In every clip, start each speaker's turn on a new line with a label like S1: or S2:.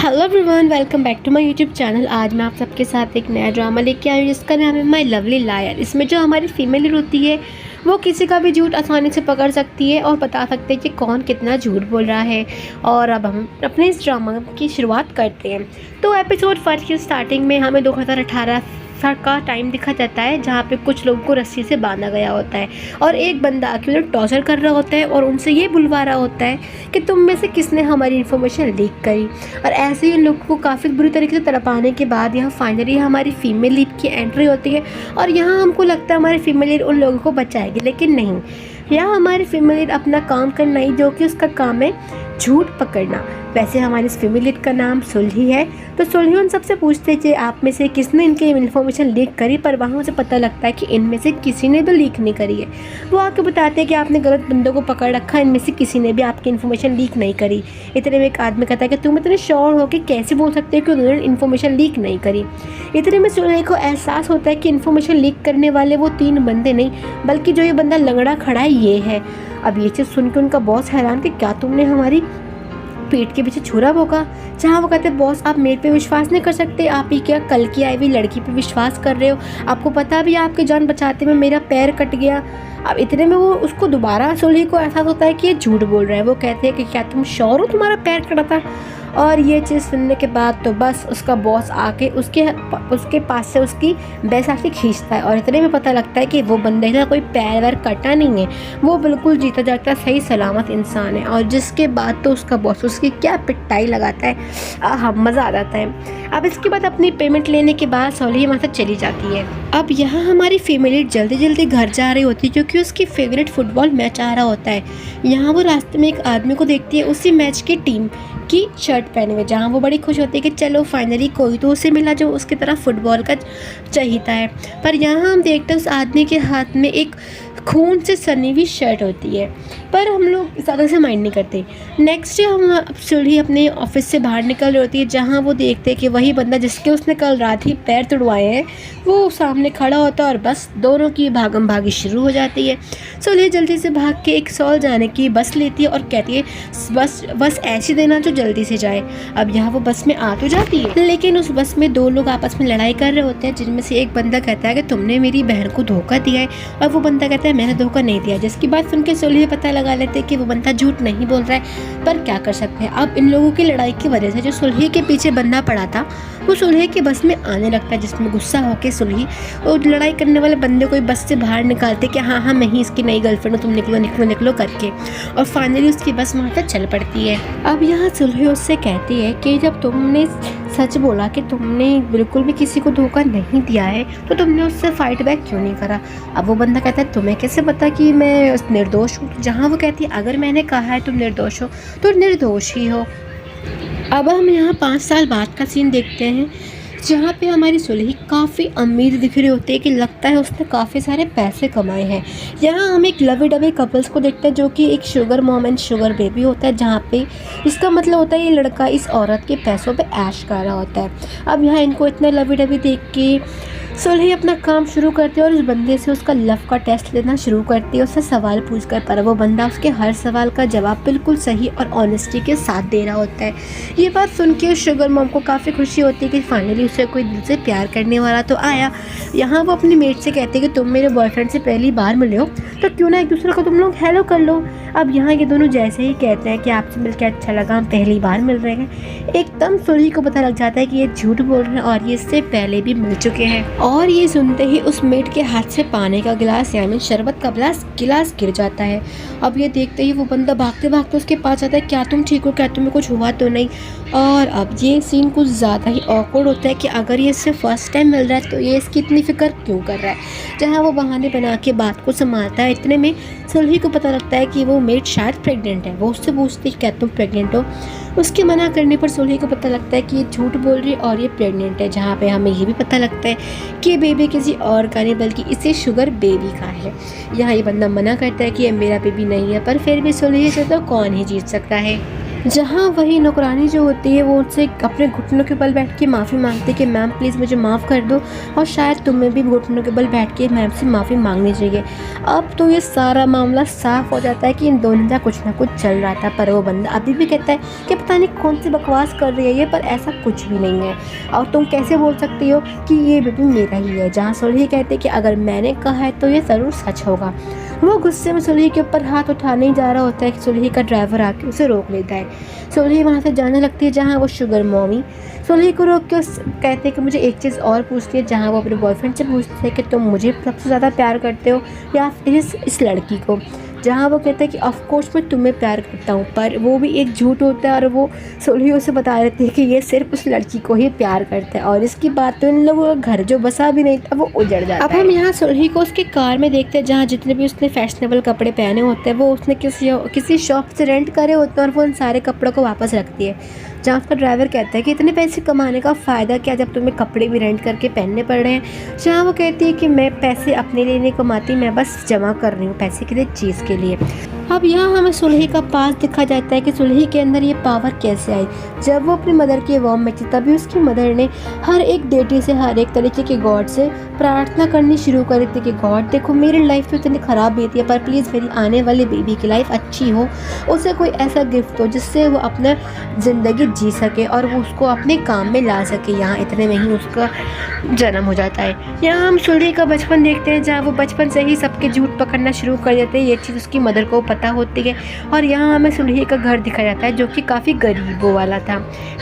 S1: Hello everyone, welcome back to my YouTube channel. आज मैं आप सबके साथ एक नया ड्रामा लेके आई हूँ जिसका नाम है माय लवली लायर। इसमें जो हमारी फीमेल लीड होती है वो किसी का भी झूठ आसानी से पकड़ सकती है और बता सकते हैं कि कौन कितना झूठ बोल रहा है। और अब हम अपने इस ड्रामा की शुरुआत करते हैं। तो एपिसोड 1 की स्टार्टिंग में हमें 2018 का टाइम दिखा जाता है जहाँ पे कुछ लोगों को रस्सी से बांधा गया होता है और एक बंदा आके उन्हें टॉर्चर कर रहा होता है और उनसे ये बुलवा रहा होता है कि तुम में से किसने हमारी इन्फॉर्मेशन लीक करी। और ऐसे ही इन लोगों को काफ़ी बुरी तरीके से तड़पाने के बाद यहाँ फाइनली हमारी फीमेल लीड की एंट्री होती है और यहाँ हमको लगता है हमारी फीमेल लीड उन लोगों को बचाएगी, लेकिन नहीं। यहाँ हमारी फीमेल लीड अपना काम करना ही, जो कि उसका काम है झूठ पकड़ना। वैसे हमारी इस फीमेल लीड का नाम सुलही है। तो सुलही उन सबसे पूछते हैं कि आप में से किसने इनकी इन्फॉर्मेशन लीक करी, पर वहाँ से पता लगता है कि इनमें से किसी ने भी लीक नहीं करी है। वो आके बताते हैं कि आपने गलत बंदों को पकड़ रखा, इनमें से किसी ने भी आपकी इन्फॉर्मेशन लीक नहीं करी। इतने में एक आदमी कहता है कि तुम इतने श्योर हो कि कैसे बोल सकते हो कि उन्होंने इन्फॉर्मेशन लीक नहीं करी। इतने में सुलही को एहसास होता है कि इन्फॉर्मेशन लीक करने वाले वो 3 बंदे नहीं, बल्कि जो ये बंदा लंगड़ा खड़ा है ये है। अब ये चीज़ सुन के उनका बॉस हैरान कि क्या तुमने हमारी पीठ के पीछे छुरा भोंका। जहाँ वो कहते हैं बॉस आप मेरे पे विश्वास नहीं कर सकते, आप ही क्या कल की आई हुई लड़की पे विश्वास कर रहे हो। आपको पता भी आपकी जान बचाते में मेरा पैर कट गया। अब इतने में वो उसको दोबारा सुलही को एहसास होता है कि ये झूठ बोल रहा है। वो कहते हैं कि क्या तुम श्योर हो तुम्हारा पैर कटा था। और ये चीज़ सुनने के बाद तो बस उसका बॉस आके उसके पास से उसकी बैसाखी खींचता है और इतने में पता लगता है कि वो बंदे का कोई पैर वैर कटा नहीं है, वो बिल्कुल जीता जागता सही सलामत इंसान है। और जिसके बाद तो उसका बॉस उसकी क्या पिटाई लगाता है, मज़ा आ जाता है। अब इसके बाद अपनी पेमेंट लेने के बाद सुलही वहाँ से चली जाती है। अब यहाँ हमारी फीमेल जल्दी जल्दी घर जा रही होती है क्योंकि उसकी फेवरेट फुटबॉल मैच आ रहा होता है। यहाँ वो रास्ते में एक आदमी को देखती है उसी मैच की टीम की शर्ट पहने हुए, जहाँ वो बड़ी खुश होती है कि चलो फाइनली कोई तो उसे मिला जो उसकी तरह फुटबॉल का चाहता है। पर यहाँ हम देखते हैं उस आदमी के हाथ में एक खून से सनी हुई शर्ट होती है, पर हम लोग ज़्यादा से माइंड नहीं करते। नेक्स्ट डे हम सुलही अपने ऑफिस से बाहर निकल रही होती है जहाँ वो देखते हैं कि वही बंदा जिसके उसने कल रात ही पैर तुड़वाए हैं वो सामने खड़ा होता है और बस दोनों की भागम भागी शुरू हो जाती है। सुलही जल्दी से भाग के एक सॉल जाने की बस लेती है और कहती है बस ऐसी देना जो जल्दी से जाए। अब यहाँ वो बस में आ तो जाती है, लेकिन उस बस में 2 लोग आपस में लड़ाई कर रहे होते हैं, जिनमें से एक बंदा कहता है कि तुमने मेरी बहन को धोखा दिया है और वो बंदा कहता है मैंने धोखा नहीं दिया। जिसकी बात सुन के सुलही पता लगा लेते हैं कि वो बंदा झूठ नहीं बोल रहा है, पर क्या कर सकते हैं। अब इन लोगों की लड़ाई की वजह से जो सुलही के पीछे बंदा पड़ा था वो सुलही के बस में आने लगता है, जिसमें गुस्सा होकर सुलही वो लड़ाई करने वाले बंदे को बस से बाहर निकालते कि हाँ मैं ही इसकी नई गर्लफ्रेंड हूँ, तुम निकलो निकलो निकलो करके। और फाइनली उसकी बस वहाँ तक चल पड़ती है। अब यहाँ सुलही उससे कहती है कि जब तुमने सच बोला कि तुमने बिल्कुल भी किसी को धोखा नहीं दिया है तो तुमने उससे फाइट बैक क्यों नहीं करा। अब वो बंदा कहता है तुम्हें कैसे पता कि मैं निर्दोष हूँ। जहाँ वो कहती है अगर मैंने कहा है तुम निर्दोष हो तो निर्दोष ही हो। अब हम यहाँ 5 साल बाद का सीन देखते हैं जहाँ पे हमारी सुलही काफ़ी अमीर दिख रही होती है कि लगता है उसने काफ़ी सारे पैसे कमाए हैं। यहाँ हम एक लवी डवी कपल्स को देखते हैं जो कि एक sugar mom and sugar baby होता है, जहाँ पे इसका मतलब होता है ये लड़का इस औरत के पैसों पे ऐश कर रहा होता है। अब यहाँ इनको इतना लवी डवी देख के सुलही अपना काम शुरू करती है और उस बंदे से उसका लव का टेस्ट लेना शुरू करती है, उससे सवाल पूछकर। पर वो बंदा उसके हर सवाल का जवाब बिल्कुल सही और ऑनेस्टी के साथ दे रहा होता है। ये बात सुन के शुगर मॉम को काफ़ी खुशी होती है कि फाइनली उसे कोई दिल से प्यार करने वाला तो आया। यहाँ वो अपनी मेट से कहते हैं कि तुम मेरे बॉयफ्रेंड से पहली बार मिले हो तो क्यों ना एक दूसरे को तुम लोग हेलो कर लो। अब यहाँ ये दोनों जैसे ही कहते हैं कि आपसे मिलकर अच्छा लगा, हम पहली बार मिल रहे हैं, एकदम सुलही को पता लग जाता है कि ये झूठ बोल रहे हैं और ये इससे पहले भी मिल चुके हैं। और ये सुनते ही उस मेट के हाथ से पानी का गिलास यानी शरबत का गिलास गिर जाता है। अब ये देखते ही वो बंदा भागते भागते उसके पास आता है, क्या तुम ठीक हो, क्या तुम्हें कुछ हुआ तो नहीं। और अब ये सीन कुछ ज़्यादा ही ऑकवर्ड होता है कि अगर ये इससे फर्स्ट टाइम मिल रहा है तो ये इसकी इतनी फिक्र क्यों कर रहा है। जहाँ वो बहाने बना के बात को संभालता है, इतने में सुलही को पता लगता है कि वो मेट शायद प्रेग्नेंट है। वो उससे पूछती है क्या तुम प्रेग्नेंट हो। उसके मना करने पर सुलही को पता लगता है कि ये झूठ बोल रही है और ये प्रेग्नेंट है। जहाँ पे हमें ये भी पता लगता है कि बेबी किसी और का नहीं बल्कि इसे शुगर बेबी का है। यहाँ ये बंदा मना करता है कि ये मेरा बेबी नहीं है, पर फिर भी सुलही से तो कौन ही जीत सकता है। जहाँ वही नौकरानी जो होती है वो उनसे अपने घुटनों के बल बैठ के माफ़ी मांगती है कि मैम प्लीज़ मुझे माफ़ कर दो, और शायद तुम्हें भी घुटनों के बल बैठ के मैम से माफ़ी मांगनी चाहिए। अब तो ये सारा मामला साफ़ हो जाता है कि इन दोनों का कुछ ना कुछ चल रहा था, पर वो बंदा अभी भी कहता है कि पता नहीं कौन सी बकवास कर रही है ये, पर ऐसा कुछ भी नहीं है और तुम कैसे बोल सकती हो कि ये बेबी मेरा ही है। जहाँ सुलही कहते हैं कि अगर मैंने कहा है तो ये ज़रूर सच होगा। वो गुस्से में सुलही के ऊपर हाथ उठाने ही जा रहा होता है कि सुलही का ड्राइवर आके उसे रोक लेता है। सुलही वहाँ से जाने लगती है जहाँ वो शुगर मॉमी सुलही को रोक के कहते हैं कि मुझे एक चीज़ और पूछती है, जहाँ वो अपने बॉयफ्रेंड से पूछते हैं कि तुम मुझे सबसे ज़्यादा प्यार करते हो या फिर इस लड़की को, जहाँ वो कहता है कि ऑफ कोर्स मैं तुम्हें प्यार करता हूँ, पर वो भी एक झूठ होता है और वो सुलही उसे बता देती है कि ये सिर्फ उस लड़की को ही प्यार करता है, और इसकी बात तो इन लोगों का घर जो बसा भी नहीं था वो उजड़ जाता है। अब हम यहाँ सुलही को उसके कार में देखते हैं जहाँ जितने भी उसने फैशनेबल कपड़े पहने होते हैं वो उसने किसी शॉप से रेंट करे होते हैं और वो उन सारे कपड़ों को वापस रखती है। जहाँ उसका ड्राइवर कहता है कि इतने पैसे कमाने का फ़ायदा क्या जब तुम्हें कपड़े भी रेंट करके पहनने पड़ रहे हैं। जहाँ वो कहती है कि मैं पैसे अपने लिए नहीं कमाती, मैं बस जमा कर रही हूँ पैसे किसी चीज़ के लिए। अब यहाँ हमें सुलही का पास दिखा जाता है कि सुलही के अंदर ये पावर कैसे आई। जब वो अपनी मदर के वॉर्म में थी तभी उसकी मदर ने हर एक डेटी से हर एक तरीके के गॉड से प्रार्थना करनी शुरू कर दी कि गॉड देखो मेरी लाइफ तो इतनी ख़राब बीती है, पर प्लीज़ मेरी आने वाली बेबी की लाइफ अच्छी हो, उसे कोई ऐसा गिफ्ट हो जिससे वो अपना ज़िंदगी जी सके और वो उसको अपने काम में ला सके। यहाँ इतने में ही उसका जन्म हो जाता है। यहाँ हम सुलही का बचपन देखते हैं जहाँ वो बचपन से ही सबके झूठ पकड़ना शुरू कर देते हैं। ये चीज़ उसकी मदर को पता होती है और यहाँ हमें सुलही का घर दिखाया जाता है जो कि काफ़ी गरीबों वाला था।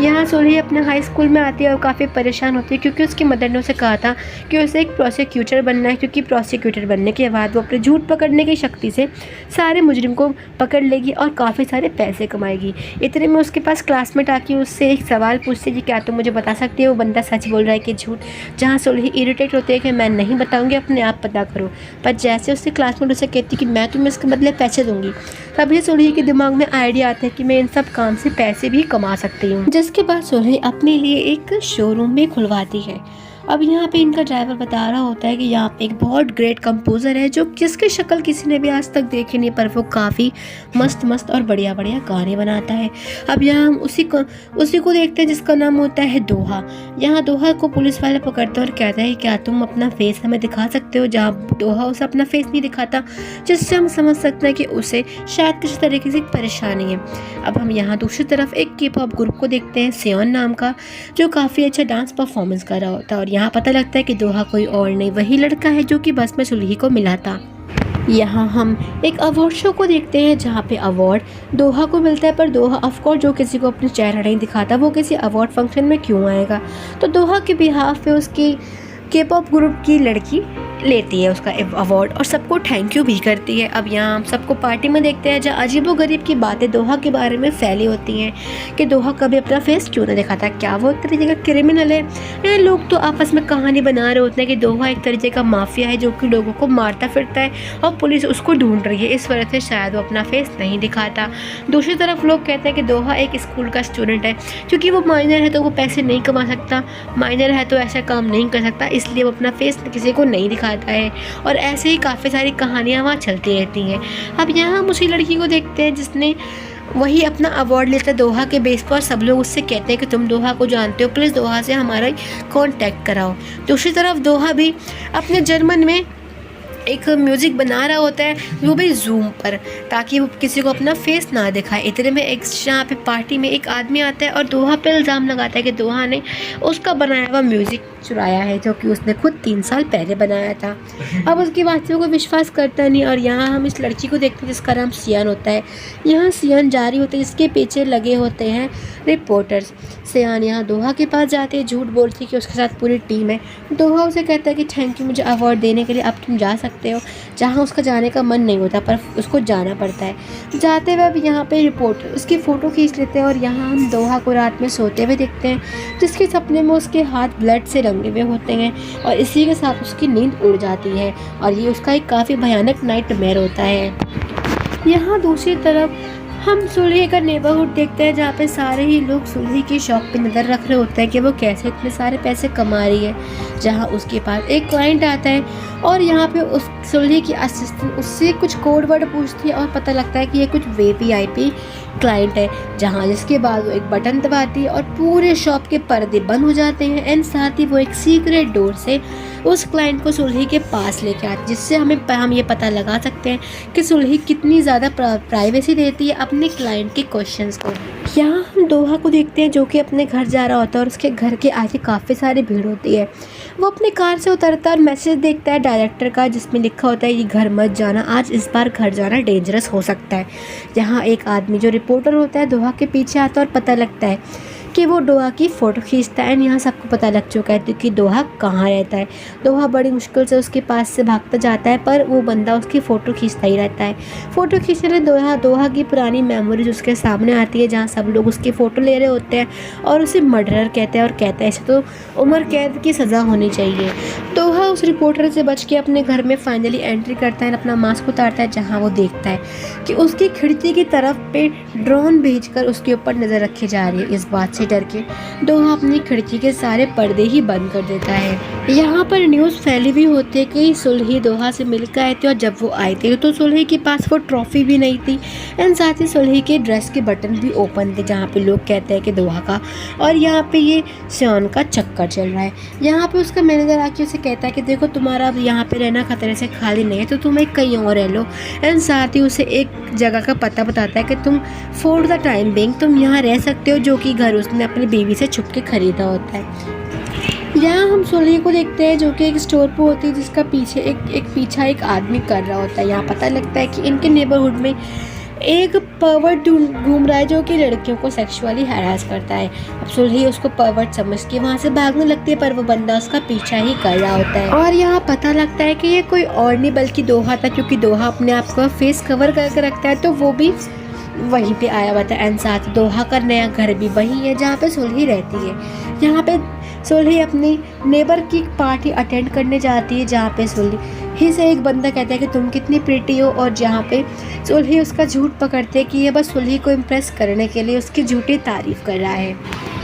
S1: यहाँ सुलही अपने हाई स्कूल में आती है और काफ़ी परेशान होती है क्योंकि उसकी मदर ने उसे कहा था कि उसे एक प्रोसिक्यूटर बनना है, क्योंकि प्रोसिक्यूटर बनने के बाद वो अपने झूठ पकड़ने की शक्ति से सारे मुजरिम को पकड़ लेगी और काफ़ी सारे पैसे कमाएगी। इतने में उसके पास क्लासमेट आके उससे एक सवाल पूछते कि क्या तुम मुझे बता सकती हो वो बंदा सच बोल रहा है कि झूठ। जहाँ सुलही इरिटेट होती है कि मैं नहीं बताऊँगी, अपने आप पता करो। पर जैसे उसके क्लासमेट उसे कहती कि मैं तुम्हें इसके बदले पैसे दूँगी, तभी सुलही के दिमाग में आइडिया आता है कि मैं इन सब काम से पैसे भी कमा सकती हूँ। जिसके बाद सुलही अपने लिए एक शोरूम भी खुलवाती है। अब यहाँ पे इनका ड्राइवर बता रहा होता है कि यहाँ पे एक बहुत ग्रेट कंपोज़र है जो जिसकी शक्ल किसी ने भी आज तक देखी नहीं, पर वो काफ़ी मस्त मस्त और बढ़िया बढ़िया गाने बनाता है। अब यहाँ हम उसी को देखते हैं जिसका नाम होता है दोहा। यहाँ दोहा को पुलिस वाले पकड़ते हैं और कहता है क्या तुम अपना फेस हमें दिखा सकते हो। जहाँ दोहा उसे अपना फेस नहीं दिखाता, जिससे हम समझ सकते हैं कि उसे शायद किसी तरीके से परेशानी है। अब हम यहाँ दूसरी तरफ एक K-pop ग्रुप को देखते हैं सियोन नाम का, जो काफ़ी अच्छा डांस परफॉर्मेंस कर रहा होता है और यहाँ पता लगता है कि दोहा कोई और नहीं वही लड़का है जो कि बस में सुलही को मिला था। यहाँ हम एक अवार्ड शो को देखते हैं जहाँ पे अवार्ड दोहा को मिलता है, पर दोहा ऑफकोर्स जो किसी को अपने चेहरा नहीं दिखाता वो किसी अवार्ड फंक्शन में क्यों आएगा। तो दोहा के बिहाफ पे उसकी K-pop ग्रुप की लड़की लेती है उसका अवार्ड और सबको थैंक यू भी करती है। अब यहाँ हम सबको पार्टी में देखते हैं जहाँ अजीबोगरीब की बातें दोहा के बारे में फैली होती हैं कि दोहा कभी अपना फेस क्यों नहीं दिखाता, क्या वो एक तरीके का क्रिमिनल है। ये लोग तो आपस में कहानी बना रहे होते हैं कि दोहा एक तरीके का माफिया है जो कि लोगों को मारता फिरता है और पुलिस उसको ढूंढ रही है, इस वजह से शायद वो अपना फेस नहीं दिखाता। दूसरी तरफ लोग कहते हैं कि दोहा एक स्कूल का स्टूडेंट है, क्योंकि वो माइनर है तो वो पैसे नहीं कमा सकता, माइनर है तो ऐसा काम नहीं कर सकता, इसलिए वो अपना फेस किसी को नहीं दिखाता है। और ऐसे ही काफ़ी सारी कहानियाँ वहाँ चलती रहती हैं। अब यहाँ हम उसी लड़की को देखते हैं जिसने वही अपना अवार्ड लेता है दोहा के बेस पर। सब लोग उससे कहते हैं कि तुम दोहा को जानते हो, प्लीज़ दोहा से हमारा कांटेक्ट कराओ। दूसरी तरफ दोहा भी अपने जर्मन में एक म्यूज़िक बना रहा होता है, वो भी जूम पर, ताकि वो किसी को अपना फेस ना दिखाए। इतने में एक यहाँ पे पार्टी में एक आदमी आता है और दोहा पे इल्ज़ाम लगाता है कि दोहा ने उसका बनाया हुआ म्यूज़िक चुराया है जो कि उसने खुद 3 साल पहले बनाया था। अब उसकी बातों को विश्वास करता नहीं और यहाँ हम इस लड़की को देखते हैं जिसका नाम सियान होता है। यहाँ सियान जारी होते हैं जिसके पीछे लगे होते हैं रिपोर्टर्स। सियान यहाँ दोहा के पास जाते हैं, झूठ बोलती है कि उसके साथ पूरी टीम है। दोहा उसे कहता है कि थैंक यू मुझे अवार्ड देने के लिए, अब तुम जा सकते हो। जहाँ उसका जाने का मन नहीं होता पर उसको जाना पड़ता है। जाते हुए अब यहाँ पे रिपोर्टर उसकी फ़ोटो खींच लेते हैं और यहाँ हम दोहा को रात में सोते हुए देखते हैं, जिसके सपने में उसके हाथ ब्लड से रंगे हुए होते हैं और इसी के साथ उसकी नींद उड़ जाती है और ये उसका एक काफ़ी भयानक नाइटमेयर होता है। यहाँ दूसरी तरफ हम सुलही का नेबरहुड देखते हैं जहाँ पे सारे ही लोग सुलही की शॉप पे नज़र रख रहे होते हैं कि वो कैसे इतने सारे पैसे कमा रही है। जहाँ उसके पास एक क्लाइंट आता है और यहाँ पे सुलही की असिस्टेंट उससे कुछ कोड वर्ड पूछती है और पता लगता है कि ये कुछ वीवीआईपी क्लाइंट है, जहाँ जिसके बाद वो एक बटन दबाती है और पूरे शॉप के पर्दे बंद हो जाते हैं एंड साथ ही वो एक सीक्रेट डोर से उस क्लाइंट को सुलही के पास लेके आती है, जिससे हम ये पता लगा सकते हैं कि सुलही कितनी ज़्यादा प्राइवेसी देती है अपने क्लाइंट के क्वेश्चंस को। यहाँ हम दोहा को देखते हैं जो कि अपने घर जा रहा होता है और उसके घर के आगे काफ़ी सारी भीड़ होती है। वो अपनी कार से उतरता है और मैसेज देखता है डायरेक्टर का, जिसमें लिखा होता है ये घर मत जाना, आज इस बार घर जाना डेंजरस हो सकता है। यहाँ एक आदमी जो रिपोर्टर होता है दोहा के पीछे आता है और पता लगता है कि वो दोहा की फ़ोटो खींचता है एंड यहाँ सबको पता लग चुका है कि दोहा कहाँ रहता है। दोहा बड़ी मुश्किल से उसके पास से भागता जाता है पर वो बंदा उसकी फ़ोटो खींचता ही रहता है। फ़ोटो खींचने में दोहा की पुरानी मेमोरीज उसके सामने आती है, जहाँ सब लोग उसकी फ़ोटो ले रहे होते हैं और उसे मर्डरर कहते हैं और कहते हैं ऐसे तो उम्र कैद की सज़ा होनी चाहिए। दोहा उस रिपोर्टर से बच के अपने घर में फाइनली एंट्री करता है, अपना मास्क उतारता है, जहाँ वो देखता है कि उसकी खिड़की की तरफ पे ड्रोन भेजकर उसके ऊपर नज़र रखी जा रही है। इस बात से डर के दोहा अपनी खिड़की के सारे पर्दे ही बंद कर देता है। यहाँ पर न्यूज़ फैली हुई होती है कि सुलही दोहा से मिलकर आए थे और जब वो आए थे तो सुलही के पास वो ट्रॉफी भी नहीं थी एंड साथ ही सुलही के ड्रेस के बटन भी ओपन थे, जहाँ पे लोग कहते हैं कि दोहा का और यहाँ पे ये श्यान का चक्कर चल रहा है। यहाँ पे उसका मैनेजर आके उसे कहता है कि देखो तुम्हारा अब यहाँ पे रहना खतरे से खाली नहीं है तो तुम एक कहीं और रह लो एंड साथ ही उसे एक जगह का पता बताता है कि तुम फॉर द टाइम बिंग तुम यहाँ रह सकते हो, जो कि घर उसने अपनी बीवी से छुप के खरीदा होता है। यहाँ हम सुलही को देखते हैं जो कि एक स्टोर पे होती है, जिसका पीछे एक पीछा एक आदमी कर रहा होता है। यहाँ पता लगता है कि इनके नेबरहुड में एक पर्वर्ट घूम रहा है जो कि लड़कियों को सेक्सुअली हैरास करता है। अब सुलही उसको पर्वर्ट समझ के वहाँ से भागने लगती है पर वो बंदा उसका पीछा ही कर रहा होता है और यहाँ पता लगता है कि ये कोई और नहीं बल्कि दोहा था, क्योंकि दोहा अपने आप को फेस कवर करके रखता है तो वो भी वहीं पे आया हुआ था एंड साथ दोहा का नया घर भी वही है जहाँ पे सुलही रहती है। यहाँ पे सुलही अपनी नेबर की पार्टी अटेंड करने जाती है, जहाँ पे सुलही से एक बंदा कहता है कि तुम कितनी प्रिटी हो और जहाँ पे सुलही उसका झूठ पकड़ते हैं कि ये बस सुलही को इम्प्रेस करने के लिए उसकी झूठी तारीफ़ कर रहा है।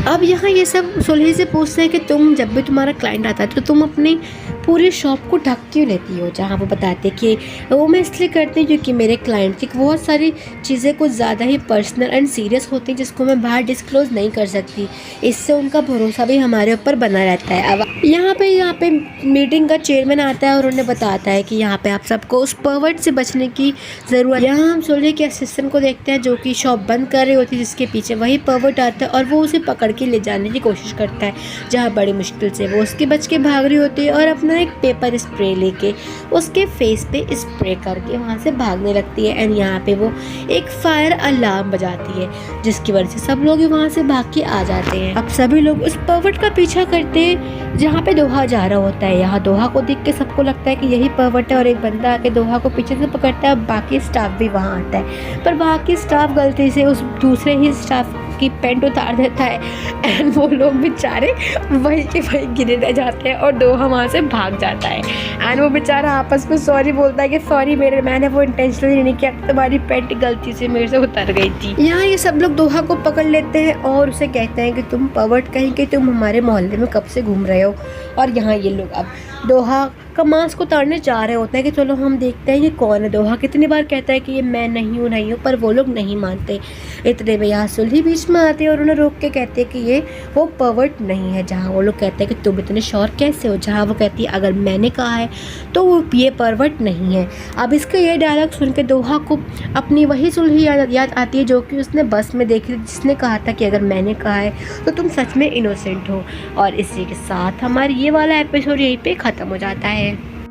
S1: अब यहाँ ये सब सुलही से पूछते हैं कि तुम जब भी तुम्हारा क्लाइंट आता है तो तुम अपनी पूरी शॉप को ढक क्यों लेती हो, जहाँ वो बताते हैं कि वो मैं इसलिए करती हूँ क्योंकि मेरे क्लाइंट की बहुत सारी चीज़ें कुछ ज़्यादा ही पर्सनल एंड सीरियस होती हैं जिसको मैं बाहर डिस्क्लोज़ नहीं कर सकती, इससे उनका भरोसा भी हमारे ऊपर बना रहता है। अब यहाँ पे मीटिंग का चेयरमैन आता है और उन्हें बताता है कि यहाँ पे आप सबको उस पर्वर्ट से बचने की ज़रूरत। यहाँ हम सुलही के असिस्टेंट को देखते हैं जो कि शॉप बंद कर रही होती है, जिसके पीछे वही पर्वर्ट आता है और वो उसे पकड़ के ले जाने की कोशिश करता है, जहाँ बड़ी मुश्किल से वो उसके बच के भाग रही होती है और अपना एक पेपर स्प्रे लेके उसके फेस पे स्प्रे करके वहाँ से भागने लगती है एंड यहाँ पे वो एक फायर अलार्म बजाती है, जिसकी वजह से सब लोग वहाँ से भाग के आ जाते हैं। अब सभी लोग उस पर्वर्ट का पीछा करते हैं जहाँ पे दोहा जा रहा होता है। यहाँ दोहा को देख के सबको लगता है कि यही पर्वर्ट है और एक बंदा आके दोहा को पीछे से पकड़ता है। बाकी स्टाफ भी वहाँ आता है पर बाकी स्टाफ गलती से उस दूसरे ही स्टाफ की पैंट उतार देता है एंड वो लोग बेचारे वहीं के वहीं गिरे रह जाते हैं और दोहा वहाँ से भाग जाता है एंड वो बेचारा आपस में सॉरी बोलता है कि सॉरी मैंने वो इंटेंशनली नहीं किया, तुम्हारी पैंट गलती से मेरे से उतर गई थी। यहाँ ये सब लोग दोहा को पकड़ लेते हैं और उसे कहते हैं कि तुम पर्वर्ट कहीं कि तुम हमारे मोहल्ले में कब से घूम रहे हो। और यहाँ ये लोग अब दोहा का मास्क उतारने जा रहे होते हैं कि चलो हम देखते हैं ये कौन है। दोहा कितनी बार कहता है कि ये मैं नहीं हूँ पर वो लोग नहीं मानते। इतने में यहाँ सुलही बीच में आती है और उन्हें रोक के कहते हैं कि ये वो पर्वर्ट नहीं है। जहाँ वो लोग कहते हैं कि तुम इतने श्योर कैसे हो, जहाँ वो कहती है अगर मैंने कहा है तो वो ये पर्वर्ट नहीं है। अब इसका ये डायलॉग सुन के दोहा को अपनी वही सुलही याद आती है जो कि उसने बस में देखी थी, जिसने कहा था कि अगर मैंने कहा है तो तुम सच में इनोसेंट हो। और इसी के साथ हमारी ये वाला एपिसोड यहीं पे ख़त्म हो जाता है।